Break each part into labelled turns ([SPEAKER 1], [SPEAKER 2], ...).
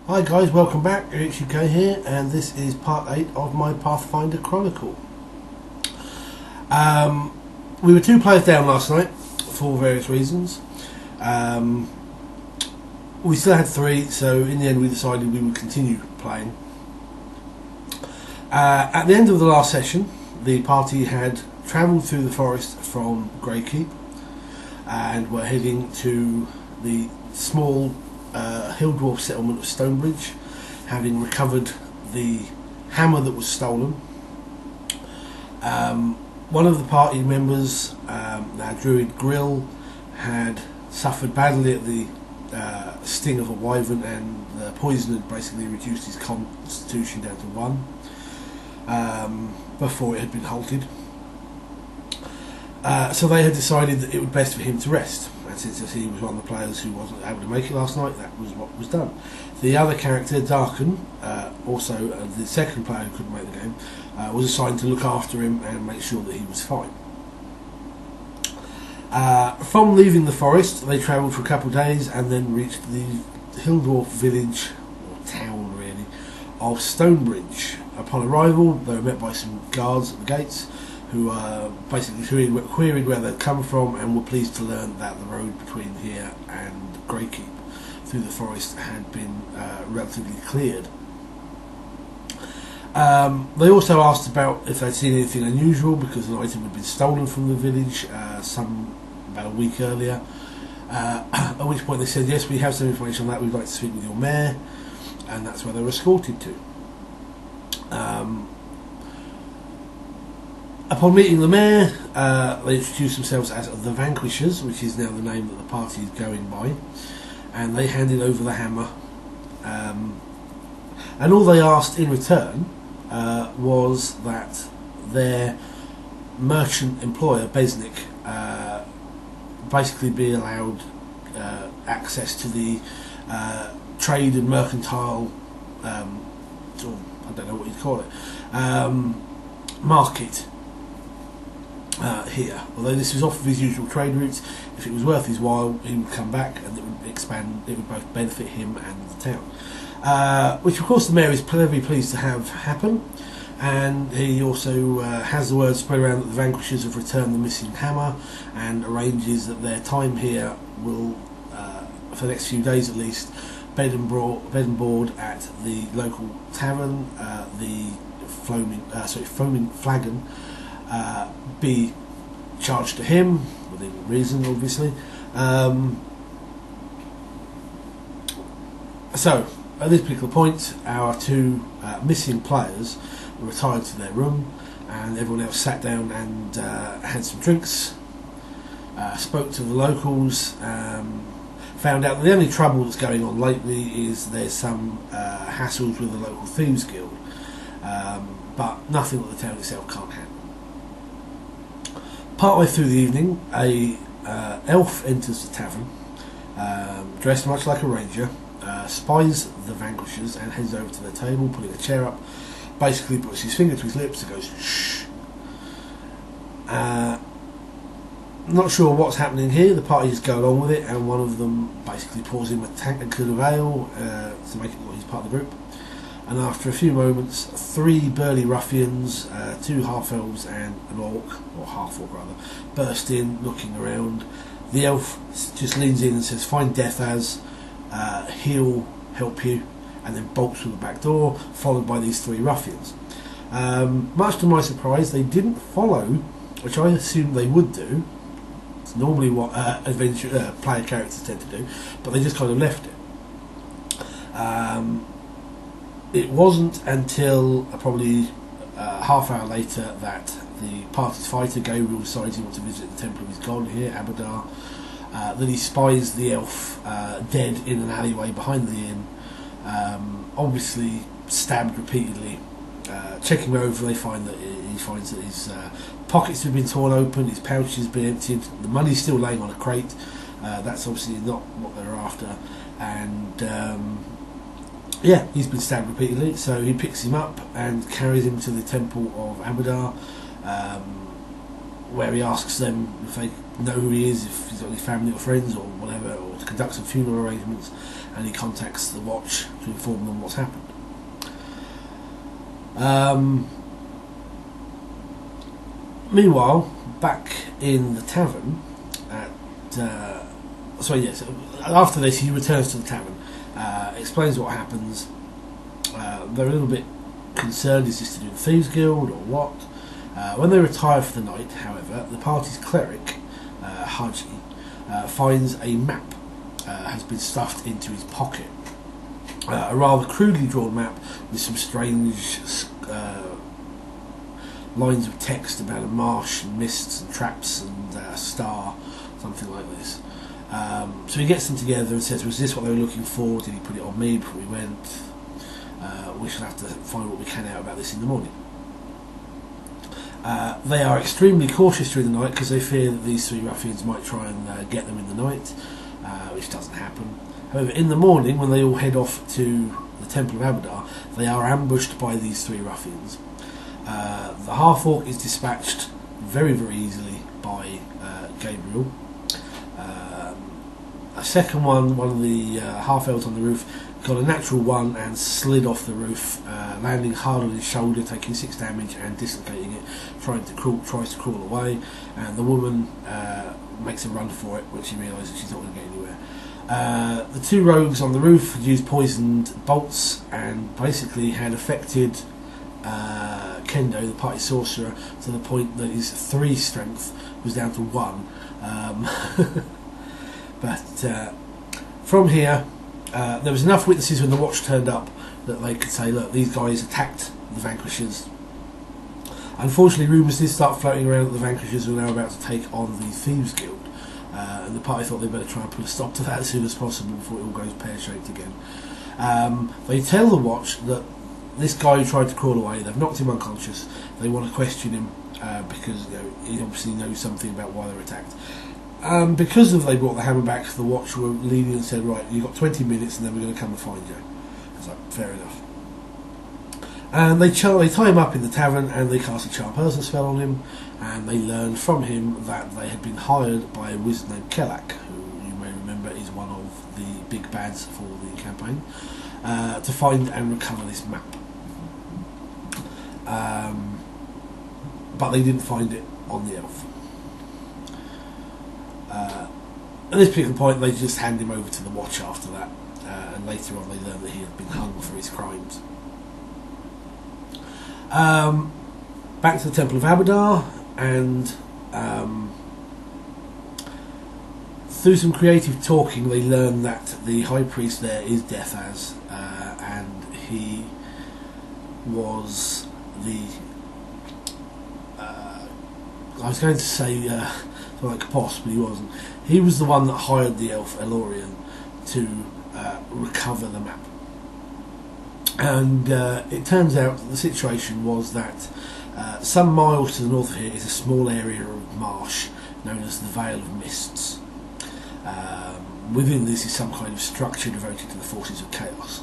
[SPEAKER 1] Hi guys, welcome back. HUK here, and this is part 8 of my Pathfinder Chronicle. We were 2 players down last night for various reasons. We still had 3, so in the end we decided we would continue playing. At the end of the last session, the party had travelled through the forest from Greykeep and were heading to the small hill dwarf settlement of Stonebridge, having recovered the hammer that was stolen. One of the party members, now Druid Grill, had suffered badly at the sting of a wyvern, and the poison had basically reduced his constitution down to 1 before it had been halted. So they had decided that it would be best for him to rest, and since he was one of the players who wasn't able to make it last night, that was what was done. The other character, Darken, also the second player who couldn't make the game, was assigned to look after him and make sure that he was fine. From leaving the forest, they travelled for a couple of days and then reached the hill dwarf village, or town really, of Stonebridge. Upon arrival, they were met by some guards at the gates, who basically queried where they'd come from and were pleased to learn that the road between here and Greykeep through the forest had been relatively cleared. They also asked about if they'd seen anything unusual, because an item had been stolen from the village about a week earlier, at which point they said, yes, we have some information on that, we'd like to speak with your mayor, and that's where they were escorted to. Upon meeting the mayor, they introduced themselves as the Vanquishers, which is now the name that the party is going by, and they handed over the hammer. And all they asked in return was that their merchant employer, Besnick, basically be allowed access to the trade and mercantile, I don't know what you'd call it, market. Here, although this was off of his usual trade routes, if it was worth his while, he would come back and it would expand. It would both benefit him and the town, which of course the mayor is very pleased to have happen. And he also has the word spread around that the Vanquishers have returned the missing hammer, and arranges that their time here will, for the next few days at least, bed and board at the local tavern, the Foaming Flagon. Be charged to him within reason, obviously. So at this particular point, our 2 missing players were retired to their room, and everyone else sat down and had some drinks, spoke to the locals, found out that the only trouble that's going on lately is there's some hassles with the local thieves guild, but nothing that the town itself can't handle. Partway through the evening, a elf enters the tavern, dressed much like a ranger, spies the Vanquishers and heads over to their table, putting a chair up, basically puts his finger to his lips and goes, shh. Not sure what's happening here. The party just go along with it, and one of them basically pours him a tankard of ale to make it look like he's part of the group. And after a few moments, 3 burly ruffians, 2 half-elves and an orc, or half-orc rather, burst in, looking around. The elf just leans in and says, find death as, he'll help you, and then bolts through the back door, followed by these 3 ruffians. Much to my surprise, they didn't follow, which I assumed they would do. It's normally what player characters tend to do, but they just kind of left it. It wasn't until probably half hour later that the party's fighter, Gabriel, decides he wants to visit the temple of his god here, Abadar, that he spies the elf dead in an alleyway behind the inn, obviously stabbed repeatedly. Checking over, he finds that his pockets have been torn open, his pouch has been emptied, the money's still laying on a crate. That's obviously not what they're after, and yeah, he's been stabbed repeatedly, so he picks him up and carries him to the temple of Abadar, where he asks them if they know who he is, if he's got any family or friends or whatever, or to conduct some funeral arrangements, and he contacts the watch to inform them what's happened. Meanwhile, back in the tavern, after this he returns to the tavern, explains what happens. They're a little bit concerned, is this to do with the Thieves Guild or what? When they retire for the night, however, the party's cleric, Haji, finds a map has been stuffed into his pocket. A rather crudely drawn map with some strange lines of text about a marsh and mists and traps and a star, something like this. So he gets them together and says, was this what they were looking for? Did he put it on me before we went? We shall have to find what we can out about this in the morning. They are extremely cautious during the night because they fear that these three ruffians might try and get them in the night, which doesn't happen. However, in the morning, when they all head off to the Temple of Abadar, they are ambushed by these three ruffians. The half-orc is dispatched very, very easily by Gabriel. A second one of the half-elves on the roof, got a natural one and slid off the roof, landing hard on his shoulder, taking 6 damage and dislocating it, tries to crawl away, and the woman makes a run for it when she realises she's not going to get anywhere. The 2 rogues on the roof had used poisoned bolts and basically had affected Kendo, the party sorcerer, to the point that his 3 strength was down to 1. But from here, there was enough witnesses when the watch turned up that they could say, look, these guys attacked the Vanquishers. Unfortunately, rumours did start floating around that the Vanquishers were now about to take on the Thieves Guild, and the party thought they'd better try and put a stop to that as soon as possible before it all goes pear-shaped again. They tell the watch that this guy who tried to crawl away, they've knocked him unconscious, they want to question him because he obviously knows something about why they're attacked. Because they brought the hammer back, the watch were leading and said, right, you've got 20 minutes and then we're going to come and find you. It's like, fair enough. And they tie him up in the tavern and they cast a charm person spell on him, and they learn from him that they had been hired by a wizard named Kelak, who you may remember is one of the big bads for the campaign, to find and recover this map. But they didn't find it on the elf. At this particular point, they just hand him over to the watch after that, and later on they learn that he had been hung for his crimes. Back to the Temple of Abadar, and through some creative talking, they learn that the High Priest there is Deathaz, and he was the... I was going to say like boss, but he wasn't. He was the one that hired the elf Elorian to recover the map. And it turns out that the situation was that some miles to the north of here is a small area of marsh known as the Vale of Mists. Within this is some kind of structure devoted to the forces of chaos.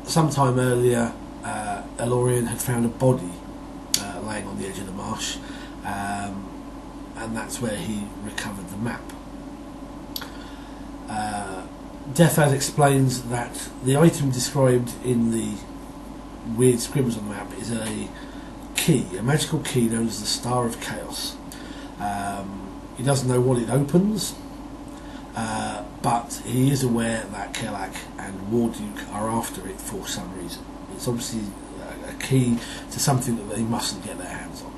[SPEAKER 1] Sometime earlier, Elorian had found a body laying on the edge of the marsh, and that's where he recovered the map. Deathaz explains that the item described in the weird scribbles on the map is a key, a magical key known as the Star of Chaos. He doesn't know what it opens, but he is aware that Kelak and Warduke are after it for some reason. It's obviously a key to something that they mustn't get their hands on.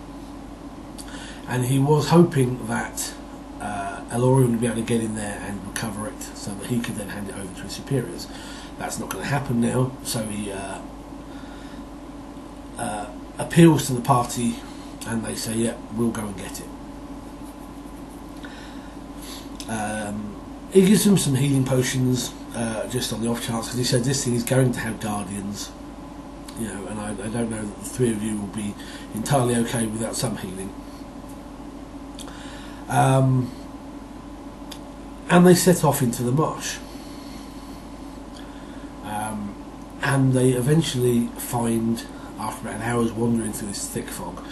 [SPEAKER 1] And he was hoping that Elorian would be able to get in there and recover it so that he could then hand it over to his superiors. That's not going to happen now, so he appeals to the party and they say, yeah, we'll go and get it. He gives them some healing potions just on the off chance, because he said this thing is going to have guardians, and I don't know that the 3 of you will be entirely okay without some healing. And they set off into the marsh, and they eventually find, after about an hour's wandering through this thick fog,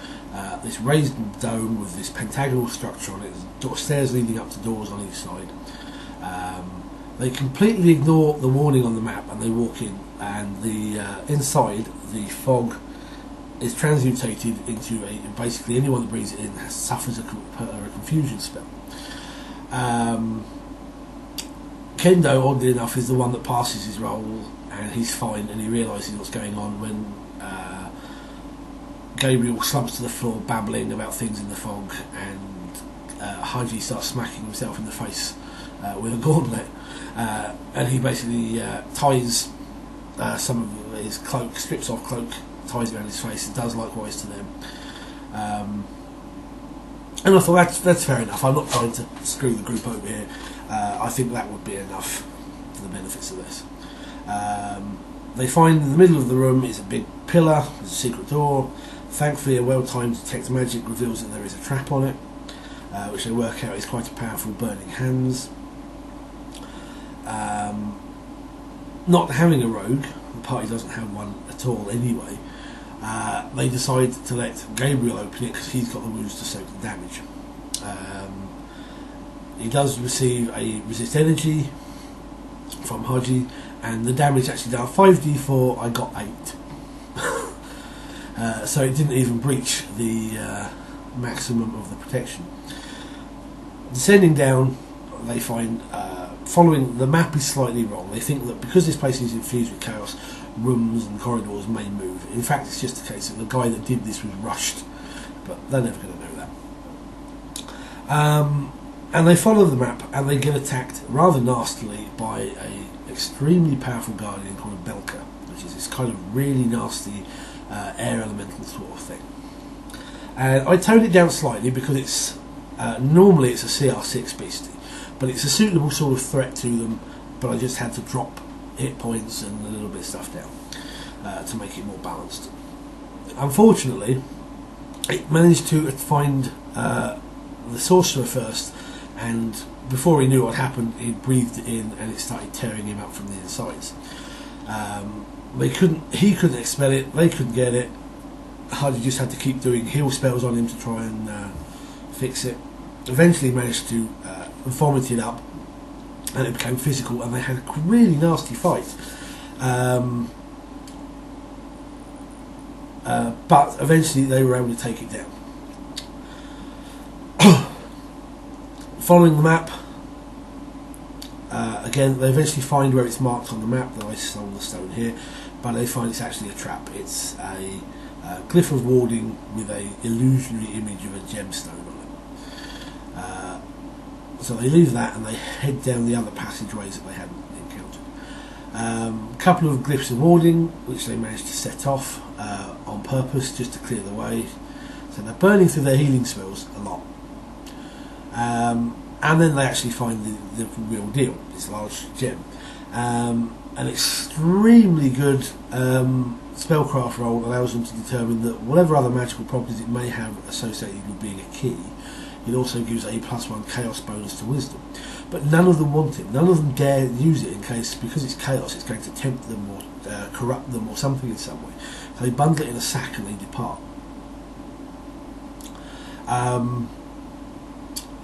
[SPEAKER 1] this raised dome with this pentagonal structure on it, stairs leading up to doors on each side. They completely ignore the warning on the map and they walk in, and the inside the fog is transmutated into basically anyone that breathes it in suffers a confusion spell. Kendo, oddly enough, is the one that passes his roll, and he's fine, and he realises what's going on when Gabriel slumps to the floor babbling about things in the fog, and Haji starts smacking himself in the face with a gauntlet, and he basically ties some of his cloak, strips off cloak, ties around his face, and does likewise to them. And I thought that's fair enough. I'm not trying to screw the group over here. I think that would be enough for the benefits of this. They find in the middle of the room is a big pillar, there's a secret door. Thankfully, a well-timed detect magic reveals that there is a trap on it, which they work out is quite a powerful burning hands. Not having a rogue, the party doesn't have one at all anyway, they decide to let Gabriel open it because he's got the wounds to soak the damage. He does receive a resist energy from Haji, and the damage actually done 5d4, I got 8. So it didn't even breach the maximum of the protection. Descending down, they find, following the map is slightly wrong. They think that because this place is infused with chaos, rooms and corridors may move. In fact, it's just a case of the guy that did this was rushed, but they're never going to know that. And they follow the map, and they get attacked rather nastily by a extremely powerful guardian called a Belka, which is this kind of really nasty air elemental sort of thing. And I toned it down slightly because it's normally it's a CR6 beastie, but it's a suitable sort of threat to them. But I just had to drop hit points and a little bit of stuff down to make it more balanced. Unfortunately, it managed to find the sorcerer first, and before he knew what happened, he breathed it in and it started tearing him up from the insides. He couldn't expel it, they couldn't get it. Hardy just had to keep doing heal spells on him to try and fix it. Eventually managed to vomit it up, and it became physical, and they had a really nasty fight. But eventually they were able to take it down. Following the map, again, they eventually find where it's marked on the map, that I stole the stone here, but they find it's actually a trap. It's a glyph of warding with a illusionary image of a gemstone on it. So they leave that and they head down the other passageways that they hadn't encountered. A couple of glyphs of warding, which they managed to set off on purpose just to clear the way. So they're burning through their healing spells a lot. And then they actually find the real deal, this large gem. An extremely good spellcraft roll allows them to determine that whatever other magical properties it may have associated with being a key, it also gives a +1 chaos bonus to wisdom. But none of them want it. None of them dare use it in case, because it's chaos, it's going to tempt them or corrupt them or something in some way. So they bundle it in a sack and they depart.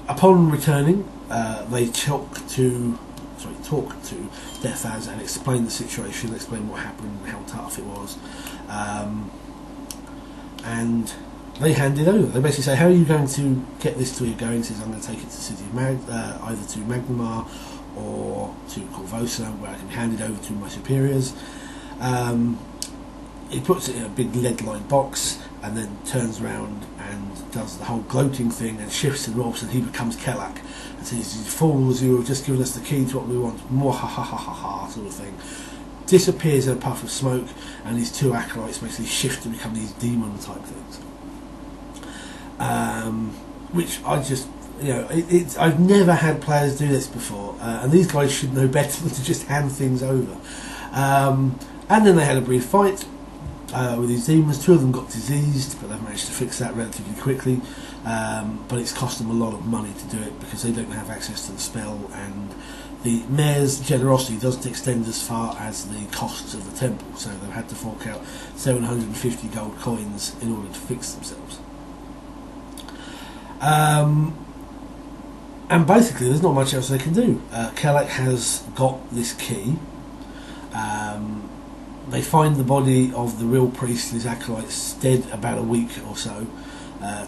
[SPEAKER 1] Upon returning, they talk to Deathaz and explain the situation, explain what happened and how tough it was, and they hand it over. They basically say, how are you going to get this to where you're going? He says, I'm going to take it to the city of either to Magnamar or to Corvosa, where I can hand it over to my superiors. He puts it in a big lead-lined box and then turns around and does the whole gloating thing and shifts and morphs, and he becomes Kelak and says, you fools, you have just given us the key to what we want, more ha ha ha ha ha sort of thing. Disappears in a puff of smoke, and these two acolytes basically shift to become these demon type things. Which I just, I've never had players do this before, and these guys should know better than to just hand things over. And then they had a brief fight with these demons. Two of them got diseased, but they've managed to fix that relatively quickly. But it's cost them a lot of money to do it because they don't have access to the spell, and the mayor's generosity doesn't extend as far as the costs of the temple, so they've had to fork out 750 gold coins in order to fix themselves. And basically, there's not much else they can do. Kelleck has got this key. They find the body of the real priest and his acolytes dead about a week or so,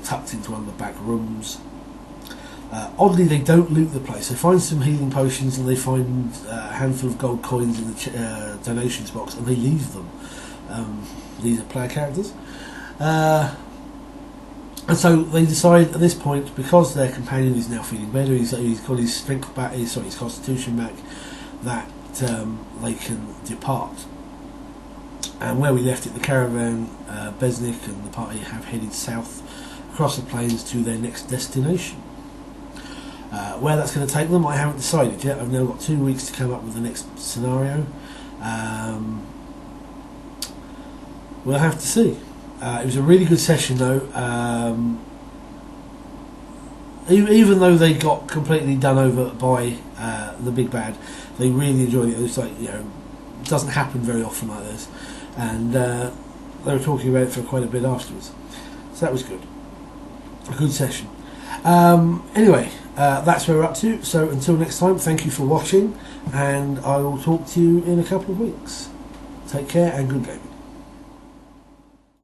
[SPEAKER 1] tucked into one of the back rooms. Oddly, they don't loot the place. They find some healing potions and they find a handful of gold coins in the donations box, and they leave them. These are player characters. And so they decide at this point, because their companion is now feeling better, he's got his strength back, his constitution back, that they can depart. And where we left it, the caravan, Besnik and the party have headed south across the plains to their next destination. Where that's going to take them, I haven't decided yet. I've now got 2 weeks to come up with the next scenario. We'll have to see. It was a really good session, though. Even though they got completely done over by the big bad, they really enjoyed it. It was like, it doesn't happen very often like this, and they were talking about it for quite a bit afterwards. So that was good. A good session. Anyway, that's where we're up to. So until next time, thank you for watching, and I will talk to you in a couple of weeks. Take care and good gaming.